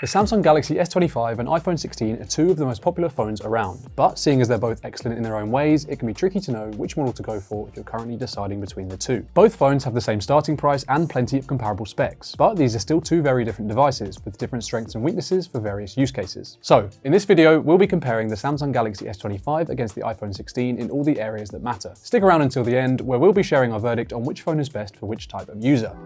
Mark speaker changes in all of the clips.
Speaker 1: The Samsung Galaxy S25 and iPhone 16 are two of the most popular phones around, but seeing as they're both excellent in their own ways, it can be tricky to know which model to go for if you're currently deciding between the two. Both phones have the same starting price and plenty of comparable specs, but these are still two very different devices with different strengths and weaknesses for various use cases. So, in this video, we'll be comparing the Samsung Galaxy S25 against the iPhone 16 in all the areas that matter. Stick around until the end, where we'll be sharing our verdict on which phone is best for which type of user.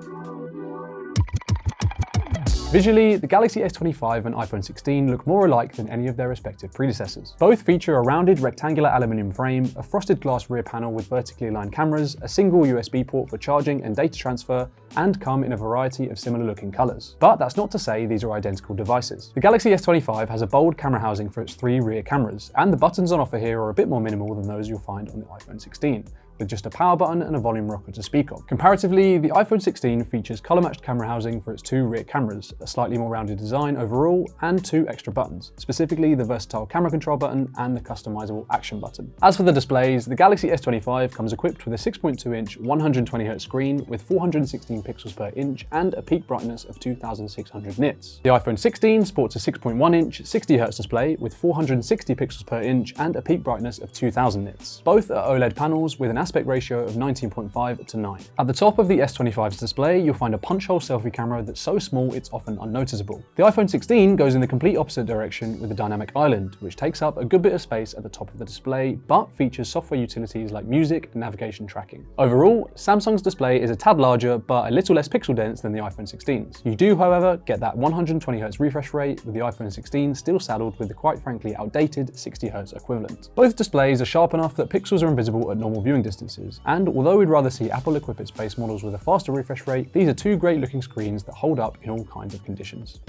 Speaker 1: Visually, the Galaxy S25 and iPhone 16 look more alike than any of their respective predecessors. Both feature a rounded rectangular aluminium frame, a frosted glass rear panel with vertically aligned cameras, a single USB port for charging and data transfer, and come in a variety of similar looking colours. But that's not to say these are identical devices. The Galaxy S25 has a bold camera housing for its three rear cameras, and the buttons on offer here are a bit more minimal than those you'll find on the iPhone 16. With just a power button and a volume rocker to speak of. Comparatively, the iPhone 16 features colour-matched camera housing for its two rear cameras, a slightly more rounded design overall, and two extra buttons, specifically the versatile camera control button and the customisable action button. As for the displays, the Galaxy S25 comes equipped with a 6.2-inch 120Hz screen with 416 pixels per inch and a peak brightness of 2600 nits. The iPhone 16 sports a 6.1-inch 60Hz display with 460 pixels per inch and a peak brightness of 2000 nits. Both are OLED panels with an aspect ratio of 19.5 to 9. At the top of the S25's display, you'll find a punch-hole selfie camera that's so small it's often unnoticeable. The iPhone 16 goes in the complete opposite direction with a dynamic island, which takes up a good bit of space at the top of the display, but features software utilities like music and navigation tracking. Overall, Samsung's display is a tad larger, but a little less pixel dense than the iPhone 16's. You do, however, get that 120Hz refresh rate, with the iPhone 16 still saddled with the quite frankly outdated 60Hz equivalent. Both displays are sharp enough that pixels are invisible at normal viewing distance. And although we'd rather see Apple equip its base models with a faster refresh rate, these are two great looking screens that hold up in all kinds of conditions.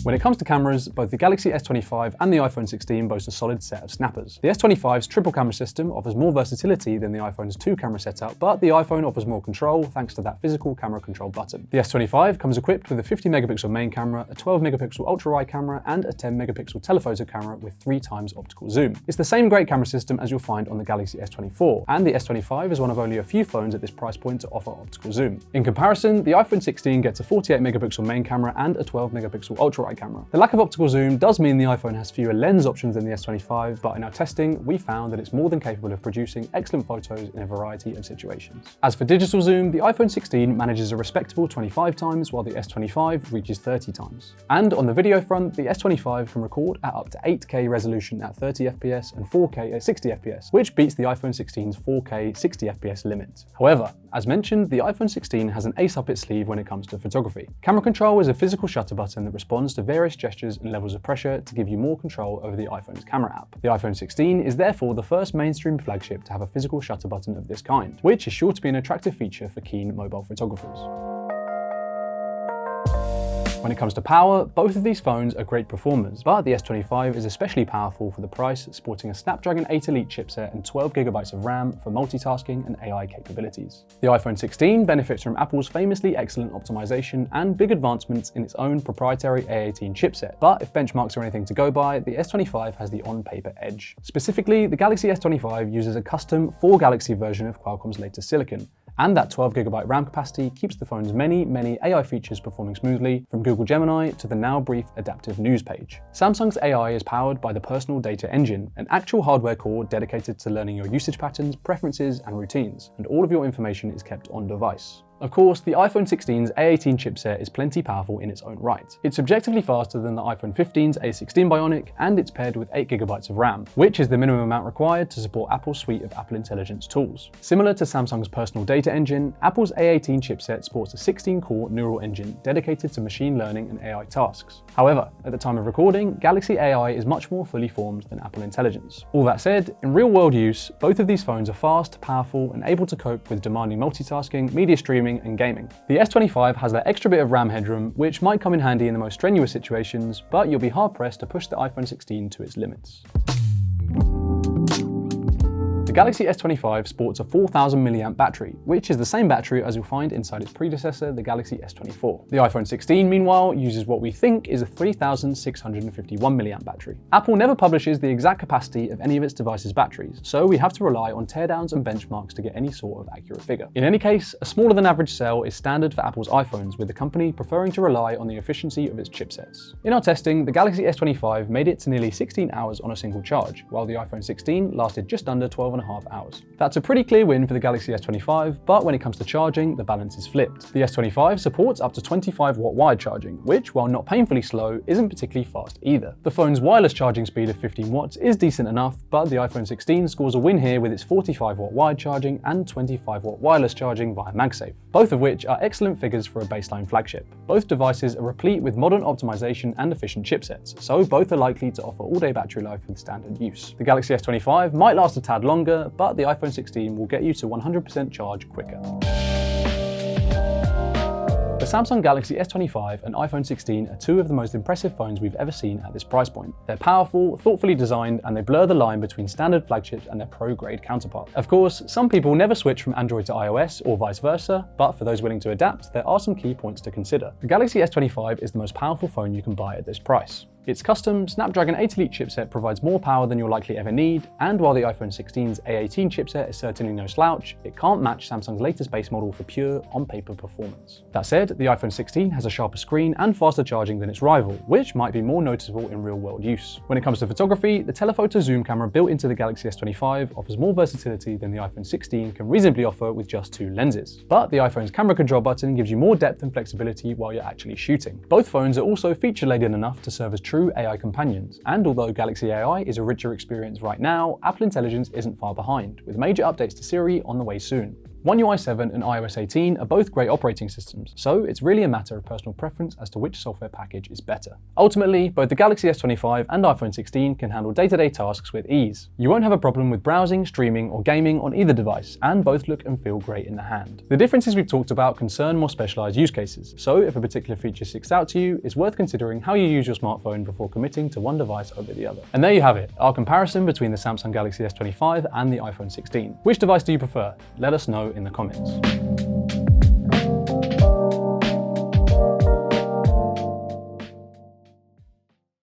Speaker 1: When it comes to cameras, both the Galaxy S25 and the iPhone 16 boast a solid set of snappers. The S25's triple camera system offers more versatility than the iPhone's two camera setup, but the iPhone offers more control thanks to that physical camera control button. The S25 comes equipped with a 50 megapixel main camera, a 12 megapixel ultra-wide camera, and a 10 megapixel telephoto camera with 3x optical zoom. It's the same great camera system as you'll find on the Galaxy S24, and the S25 is one of only a few phones at this price point to offer optical zoom. In comparison, the iPhone 16 gets a 48 megapixel main camera and a 12 megapixel ultra-wide camera. The lack of optical zoom does mean the iPhone has fewer lens options than the S25, but in our testing, we found that it's more than capable of producing excellent photos in a variety of situations. As for digital zoom, the iPhone 16 manages a respectable 25 times, while the S25 reaches 30 times. And on the video front, the S25 can record at up to 8K resolution at 30 FPS and 4K at 60 FPS, which beats the iPhone 16's 4K 60 FPS limit. However, as mentioned, the iPhone 16 has an ace up its sleeve when it comes to photography. Camera control is a physical shutter button that responds to various gestures and levels of pressure to give you more control over the iPhone's camera app. The iPhone 16 is therefore the first mainstream flagship to have a physical shutter button of this kind, which is sure to be an attractive feature for keen mobile photographers. When it comes to power, both of these phones are great performers, but the S25 is especially powerful for the price, sporting a Snapdragon 8 Elite chipset and 12GB of RAM for multitasking and AI capabilities. The iPhone 16 benefits from Apple's famously excellent optimization and big advancements in its own proprietary A18 chipset, but if benchmarks are anything to go by, the S25 has the on-paper edge. Specifically, the Galaxy S25 uses a custom 4Galaxy version of Qualcomm's latest silicon, and that 12GB RAM capacity keeps the phone's many AI features performing smoothly, from Google Gemini to the now brief adaptive news page. Samsung's AI is powered by the Personal Data Engine, an actual hardware core dedicated to learning your usage patterns, preferences, and routines, and all of your information is kept on device. Of course, the iPhone 16's A18 chipset is plenty powerful in its own right. It's objectively faster than the iPhone 15's A16 Bionic, and it's paired with 8GB of RAM, which is the minimum amount required to support Apple's suite of Apple Intelligence tools. Similar to Samsung's Personal Data Engine, Apple's A18 chipset sports a 16-core neural engine dedicated to machine learning and AI tasks. However, at the time of recording, Galaxy AI is much more fully formed than Apple Intelligence. All that said, in real-world use, both of these phones are fast, powerful, and able to cope with demanding multitasking, media streaming, and gaming. The S25 has that extra bit of RAM headroom, which might come in handy in the most strenuous situations, but you'll be hard-pressed to push the iPhone 16 to its limits. The Galaxy S25 sports a 4000 mAh battery, which is the same battery as you'll find inside its predecessor, the Galaxy S24. The iPhone 16, meanwhile, uses what we think is a 3651 mAh battery. Apple never publishes the exact capacity of any of its devices' batteries, so we have to rely on teardowns and benchmarks to get any sort of accurate figure. In any case, a smaller than average cell is standard for Apple's iPhones, with the company preferring to rely on the efficiency of its chipsets. In our testing, the Galaxy S25 made it to nearly 16 hours on a single charge, while the iPhone 16 lasted just under 12.5 hours. That's a pretty clear win for the Galaxy S25, but when it comes to charging, the balance is flipped. The S25 supports up to 25-watt wired charging, which, while not painfully slow, isn't particularly fast either. The phone's wireless charging speed of 15 watts is decent enough, but the iPhone 16 scores a win here with its 45-watt wired charging and 25-watt wireless charging via MagSafe, both of which are excellent figures for a baseline flagship. Both devices are replete with modern optimization and efficient chipsets, so both are likely to offer all-day battery life with standard use. The Galaxy S25 might last a tad longer, but the iPhone 16 will get you to 100% charge quicker. The Samsung Galaxy S25 and iPhone 16 are two of the most impressive phones we've ever seen at this price point. They're powerful, thoughtfully designed, and they blur the line between standard flagships and their pro-grade counterpart. Of course, some people never switch from Android to iOS or vice versa, but for those willing to adapt, there are some key points to consider. The Galaxy S25 is the most powerful phone you can buy at this price. Its custom Snapdragon 8 Elite chipset provides more power than you'll likely ever need, and while the iPhone 16's A18 chipset is certainly no slouch, it can't match Samsung's latest base model for pure, on-paper performance. That said, the iPhone 16 has a sharper screen and faster charging than its rival, which might be more noticeable in real-world use. When it comes to photography, the telephoto zoom camera built into the Galaxy S25 offers more versatility than the iPhone 16 can reasonably offer with just two lenses. But the iPhone's camera control button gives you more depth and flexibility while you're actually shooting. Both phones are also feature-laden enough to serve as true AI companions, and although Galaxy AI is a richer experience right now, Apple Intelligence isn't far behind, with major updates to Siri on the way soon. One UI 7 and iOS 18 are both great operating systems, so it's really a matter of personal preference as to which software package is better. Ultimately, both the Galaxy S25 and iPhone 16 can handle day-to-day tasks with ease. You won't have a problem with browsing, streaming, or gaming on either device, and both look and feel great in the hand. The differences we've talked about concern more specialized use cases, so if a particular feature sticks out to you, it's worth considering how you use your smartphone before committing to one device over the other. And there you have it, our comparison between the Samsung Galaxy S25 and the iPhone 16. Which device do you prefer? Let us know in the comments.